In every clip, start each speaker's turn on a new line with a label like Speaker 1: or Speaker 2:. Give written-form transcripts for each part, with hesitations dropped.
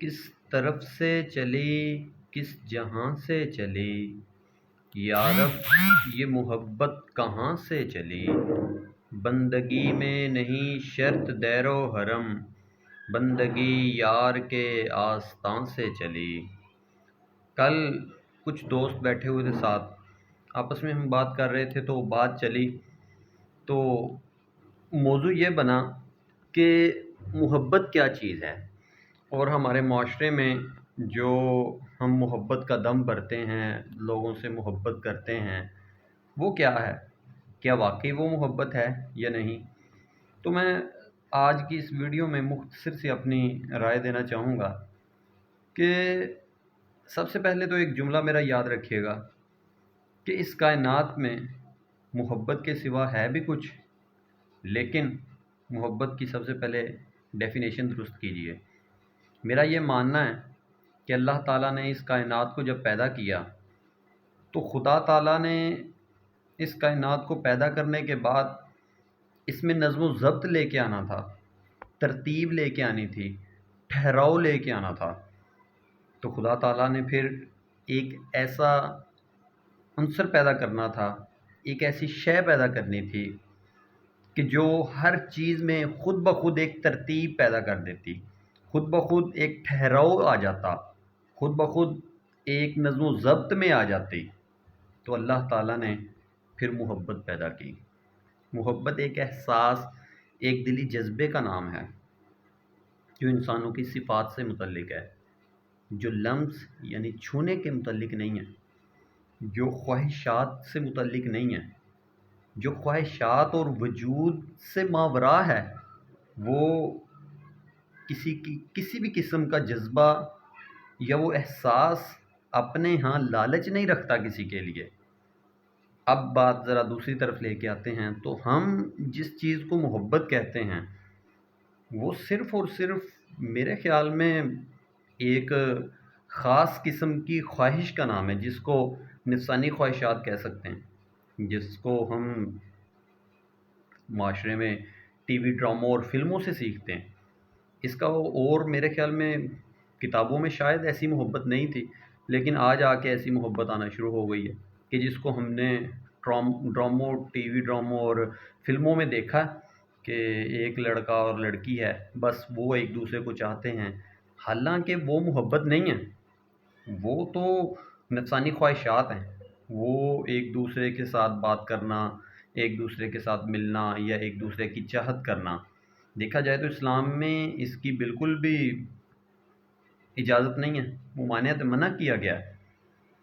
Speaker 1: کس طرف سے چلی کس جہاں سے چلی یارب یہ محبت کہاں سے چلی بندگی میں نہیں شرط دیر و حرم بندگی یار کے آستاں سے چلی۔ کل کچھ دوست بیٹھے ہوئے تھے ساتھ، آپس میں ہم بات کر رہے تھے تو بات چلی تو موضوع یہ بنا کہ محبت کیا چیز ہے اور ہمارے معاشرے میں جو ہم محبت کا دم بھرتے ہیں، لوگوں سے محبت کرتے ہیں، وہ کیا ہے؟ کیا واقعی وہ محبت ہے یا نہیں؟ تو میں آج کی اس ویڈیو میں مختصر سی اپنی رائے دینا چاہوں گا کہ سب سے پہلے تو ایک جملہ میرا یاد رکھیے گا کہ اس کائنات میں محبت کے سوا ہے بھی کچھ، لیکن محبت کی سب سے پہلے ڈیفینیشن درست کیجیے۔ میرا یہ ماننا ہے کہ اللہ تعالیٰ نے اس کائنات کو جب پیدا کیا تو خدا تعالیٰ نے اس کائنات کو پیدا کرنے کے بعد اس میں نظم و ضبط لے کے آنا تھا، ترتیب لے کے آنی تھی، ٹھہراؤ لے کے آنا تھا۔ تو خدا تعالیٰ نے پھر ایک ایسا عنصر پیدا کرنا تھا، ایک ایسی شے پیدا کرنی تھی کہ جو ہر چیز میں خود بخود ایک ترتیب پیدا کر دیتی، خود بخود ایک ٹھہراؤ آ جاتا، خود بخود ایک نظم و ضبط میں آ جاتی۔ تو اللہ تعالیٰ نے پھر محبت پیدا کی۔ محبت ایک احساس، ایک دلی جذبے کا نام ہے جو انسانوں کی صفات سے متعلق ہے، جو لمس یعنی چھونے کے متعلق نہیں ہے، جو خواہشات سے متعلق نہیں ہے، جو خواہشات اور وجود سے ماورا ہے۔ وہ کسی بھی قسم کا جذبہ یا وہ احساس اپنے ہاں لالچ نہیں رکھتا کسی کے لیے۔ اب بات ذرا دوسری طرف لے کے آتے ہیں تو ہم جس چیز کو محبت کہتے ہیں وہ صرف اور صرف میرے خیال میں ایک خاص قسم کی خواہش کا نام ہے، جس کو نفسانی خواہشات کہہ سکتے ہیں، جس کو ہم معاشرے میں ٹی وی ڈراموں اور فلموں سے سیکھتے ہیں۔ اس کا اور میرے خیال میں کتابوں میں شاید ایسی محبت نہیں تھی، لیکن آج آ کے ایسی محبت آنا شروع ہو گئی ہے کہ جس کو ہم نے ڈراموں، ٹی وی ڈراموں اور فلموں میں دیکھا کہ ایک لڑکا اور لڑکی ہے، بس وہ ایک دوسرے کو چاہتے ہیں، حالانکہ وہ محبت نہیں ہے، وہ تو نفسانی خواہشات ہیں۔ وہ ایک دوسرے کے ساتھ بات کرنا، ایک دوسرے کے ساتھ ملنا یا ایک دوسرے کی چاہت کرنا، دیکھا جائے تو اسلام میں اس کی بالکل بھی اجازت نہیں ہے، ممانعت، منع کیا گیا ہے۔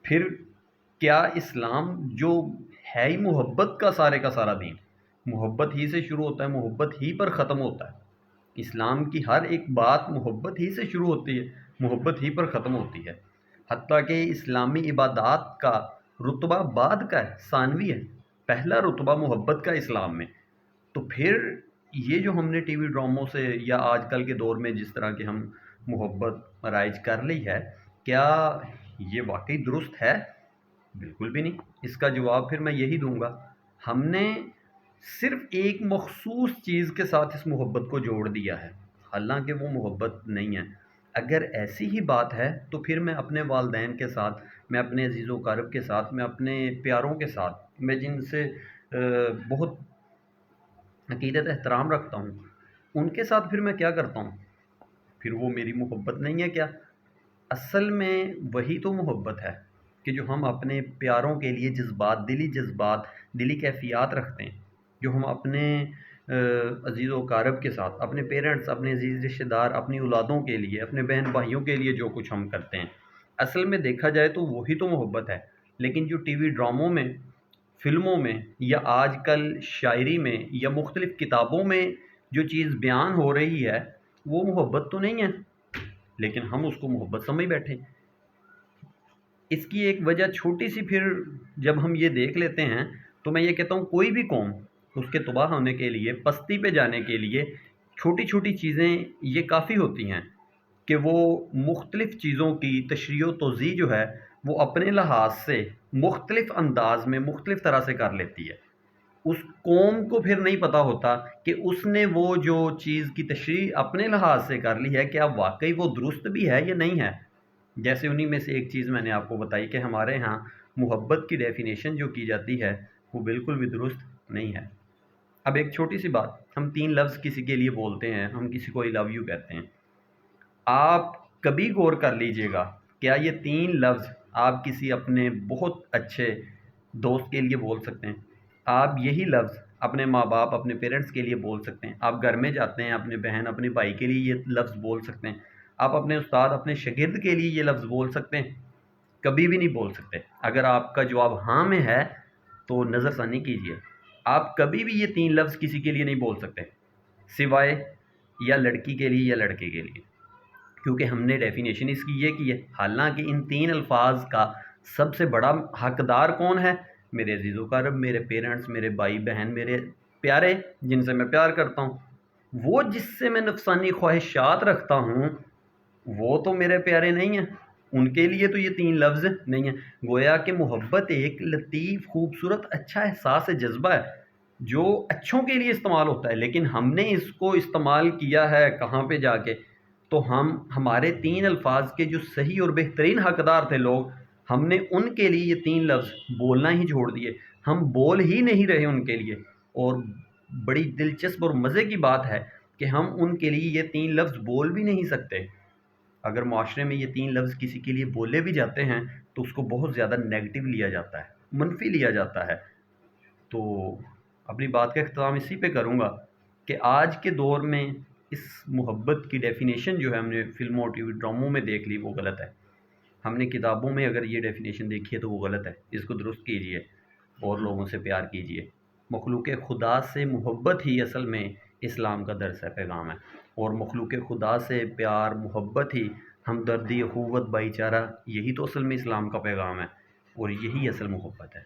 Speaker 1: پھر کیا اسلام جو ہے ہی محبت کا سارے کا سارا دین، محبت ہی سے شروع ہوتا ہے، محبت ہی پر ختم ہوتا ہے۔ اسلام کی ہر ایک بات محبت ہی سے شروع ہوتی ہے، محبت ہی پر ختم ہوتی ہے۔ حتیٰ کہ اسلامی عبادات کا رتبہ بعد کا ہے، ثانوی ہے، پہلا رتبہ محبت کا اسلام میں۔ تو پھر یہ جو ہم نے ٹی وی ڈراموں سے یا آج کل کے دور میں جس طرح کی ہم محبت رائج کر لی ہے، کیا یہ واقعی درست ہے؟ بالکل بھی نہیں۔ اس کا جواب پھر میں یہی دوں گا، ہم نے صرف ایک مخصوص چیز کے ساتھ اس محبت کو جوڑ دیا ہے، حالانکہ وہ محبت نہیں ہے۔ اگر ایسی ہی بات ہے تو پھر میں اپنے والدین کے ساتھ، میں اپنے عزیز و اقارب کے ساتھ، میں اپنے پیاروں کے ساتھ، میں جن سے بہت عقیدت احترام رکھتا ہوں، ان کے ساتھ پھر میں کیا کرتا ہوں؟ پھر وہ میری محبت نہیں ہے کیا؟ اصل میں وہی تو محبت ہے کہ جو ہم اپنے پیاروں کے لیے جذبات، دلی کیفیات رکھتے ہیں، جو ہم اپنے عزیز و اقارب کے ساتھ، اپنے پیرنٹس، اپنے عزیز رشتہ دار، اپنی اولادوں کے لیے، اپنے بہن بھائیوں کے لیے جو کچھ ہم کرتے ہیں، اصل میں دیکھا جائے تو وہی تو محبت ہے۔ لیکن جو ٹی وی ڈراموں میں، فلموں میں یا آج کل شاعری میں یا مختلف کتابوں میں جو چیز بیان ہو رہی ہے وہ محبت تو نہیں ہے، لیکن ہم اس کو محبت سمجھ بیٹھے۔ اس کی ایک وجہ چھوٹی سی، پھر جب ہم یہ دیکھ لیتے ہیں تو میں یہ کہتا ہوں کوئی بھی قوم، اس کے تباہ ہونے کے لیے، پستی پہ جانے کے لیے چھوٹی چھوٹی چیزیں یہ کافی ہوتی ہیں کہ وہ مختلف چیزوں کی تشریح و توضیح جو ہے وہ اپنے لحاظ سے مختلف انداز میں، مختلف طرح سے کر لیتی ہے۔ اس قوم کو پھر نہیں پتہ ہوتا کہ اس نے وہ جو چیز کی تشریح اپنے لحاظ سے کر لی ہے کیا واقعی وہ درست بھی ہے یا نہیں ہے۔ جیسے انہی میں سے ایک چیز میں نے آپ کو بتائی کہ ہمارے ہاں محبت کی ڈیفینیشن جو کی جاتی ہے وہ بالکل بھی درست نہیں ہے۔ اب ایک چھوٹی سی بات، ہم 3 لفظ کسی کے لیے بولتے ہیں، ہم کسی کو آئی لو یو کہتے ہیں۔ آپ کبھی غور کر لیجئے گا، کیا یہ 3 لفظ آپ کسی اپنے بہت اچھے دوست کے لیے بول سکتے ہیں؟ آپ یہی لفظ اپنے ماں باپ، اپنے پیرنٹس کے لیے بول سکتے ہیں؟ آپ گھر میں جاتے ہیں، اپنے بہن، اپنے بھائی کے لیے یہ لفظ بول سکتے ہیں؟ آپ اپنے استاد، اپنے شاگرد کے لیے یہ لفظ بول سکتے ہیں؟ کبھی بھی نہیں بول سکتے۔ اگر آپ کا جواب ہاں میں ہے تو نظر ثانی کیجئے، آپ کبھی بھی یہ 3 لفظ کسی کے لیے نہیں بول سکتے، سوائے یا لڑکی کے لیے یا لڑکے کے لیے، کیونکہ ہم نے ڈیفینیشن اس کی یہ کی ہے۔ حالانکہ ان 3 الفاظ کا سب سے بڑا حقدار کون ہے؟ میرے عزیز و اقارب، میرے پیرنٹس، میرے بھائی بہن، میرے پیارے جن سے میں پیار کرتا ہوں، وہ جس سے میں نفسانی خواہشات رکھتا ہوں وہ تو میرے پیارے نہیں ہیں، ان کے لیے تو یہ 3 لفظ نہیں ہیں۔ گویا کہ محبت ایک لطیف، خوبصورت، اچھا احساس ہے، جذبہ ہے جو اچھوں کے لیے استعمال ہوتا ہے، لیکن ہم نے اس کو استعمال کیا ہے کہاں پہ جا کے؟ تو ہمارے 3 الفاظ کے جو صحیح اور بہترین حقدار تھے لوگ، ہم نے ان کے لیے یہ 3 لفظ بولنا ہی چھوڑ دیے، ہم بول ہی نہیں رہے ان کے لیے۔ اور بڑی دلچسپ اور مزے کی بات ہے کہ ہم ان کے لیے یہ 3 لفظ بول بھی نہیں سکتے۔ اگر معاشرے میں یہ 3 لفظ کسی کے لیے بولے بھی جاتے ہیں تو اس کو بہت زیادہ نیگیٹو لیا جاتا ہے، منفی لیا جاتا ہے۔ تو اپنی بات کا اختتام اسی پہ کروں گا کہ آج کے دور میں اس محبت کی ڈیفینیشن جو ہے ہم نے فلموں، ٹی وی ڈراموں میں دیکھ لی، وہ غلط ہے۔ ہم نے کتابوں میں اگر یہ ڈیفینیشن دیکھی ہے تو وہ غلط ہے، اس کو درست کیجئے اور لوگوں سے پیار کیجئے۔ مخلوق خدا سے محبت ہی اصل میں اسلام کا درس ہے، پیغام ہے، اور مخلوق خدا سے پیار، محبت ہی ہمدردی، اخوت، بھائی چارہ، یہی تو اصل میں اسلام کا پیغام ہے اور یہی اصل محبت ہے۔